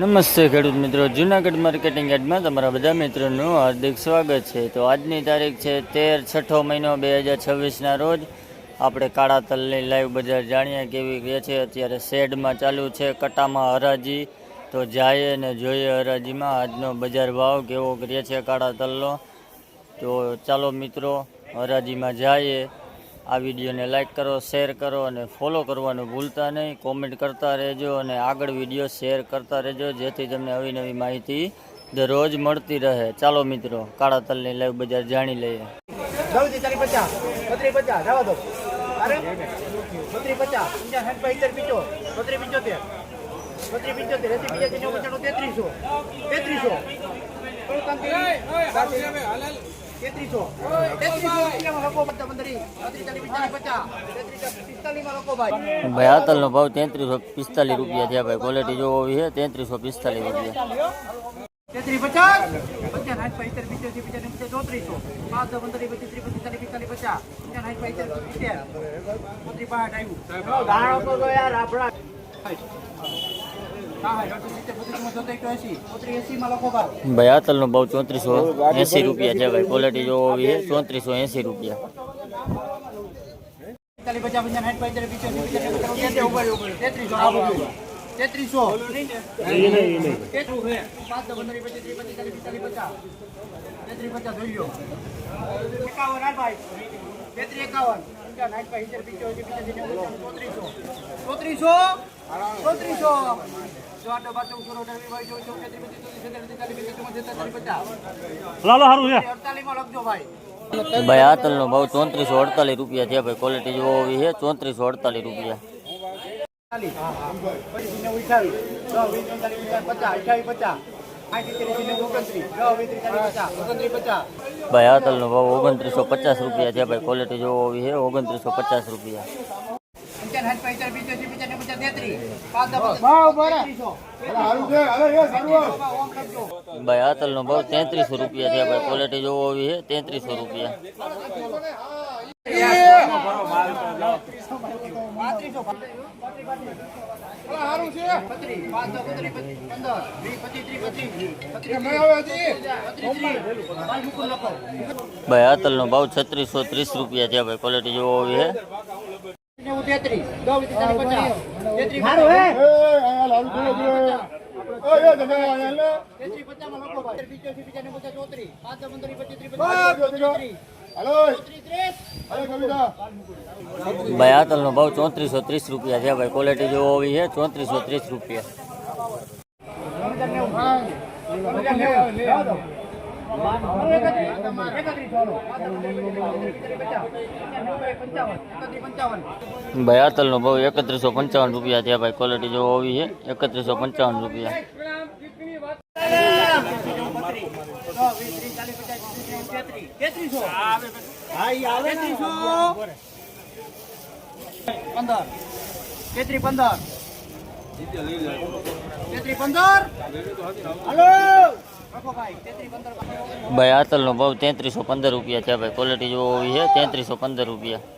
નમસ્તે ખેડૂત મિત્રો, જૂનાગઢ માર્કેટિંગ યાર્ડમાં તમારા બધા મિત્રોનું હાર્દિક સ્વાગત છે। તો આજની તારીખ છે 13/6 મહિનો 2026ના રોજ આપણે કાળા તલની લાઈવ બજાર જાણીએ કેવી રહે છે। અત્યારે શેડમાં ચાલુ છે કટામાં હરાજી, તો જાય અને જોઈએ હરાજીમાં આજનો બજાર ભાવ કેવો રહે છે કાળા તલનો। તો ચાલો મિત્રો હરાજીમાં જઈએ। આ વિડીયોને લાઇક કરો, શેર કરો અને ફોલો કરવાનું ભૂલતા નહીં। કોમેન્ટ કરતા રહેજો અને આગળ વિડીયો શેર કરતા રહેજો જેથી તમને નવી નવી માહિતી દરરોજ મળતી રહે। ચાલો મિત્રો કાળા તલની લાઈવ બજાર જાણી લઈએ। ભાઈ આ તલનો ભાવ 3345 રૂપિયા થયા ભાઈ। ક્વોલિટી જોવો છે 3345 રૂપિયા। ભાઈ આ તલનો ભાવ 3480 રૂપિયા છે ભાઈ। ક્વોલિટી જોવો છે 3480 રૂપિયા। ભાઈ આ તલનો ભાવ 3448 રૂપિયા છે ભાઈ। ક્વોલિટી જોવો છે 3448 રૂપિયા। ભાઈ આ તલનો ભાવ 2950 રૂપિયા છે ભાઈ। ક્વોલિટી જોવો છે 2950 રૂપિયા। ભાઈ આ તલનો ભાવ 3300 રૂપિયા છે ભાઈ। ક્વોલિટી જોવો છે 3300 રૂપિયા। ભાઈ આ તલનો ભાવ 3630 રૂપિયા છે ભાઈ। ક્વોલિટી જોવો છે ભાઈ આ તલનો ભાવ 3430 રૂપિયા છે ભાઈ। ક્વોલિટી જોવો છે 3430 રૂપિયા। ભાઈ આ તલનો ભાવ 3155 રૂપિયા છે ભાઈ। ક્વોલિટી જોવો છે 3155 રૂપિયા। ભાઈ આ તલનો ભાવ 3315 રૂપિયા છે ભાઈ। ક્વોલિટી જોવો છે 3315 રૂપિયા।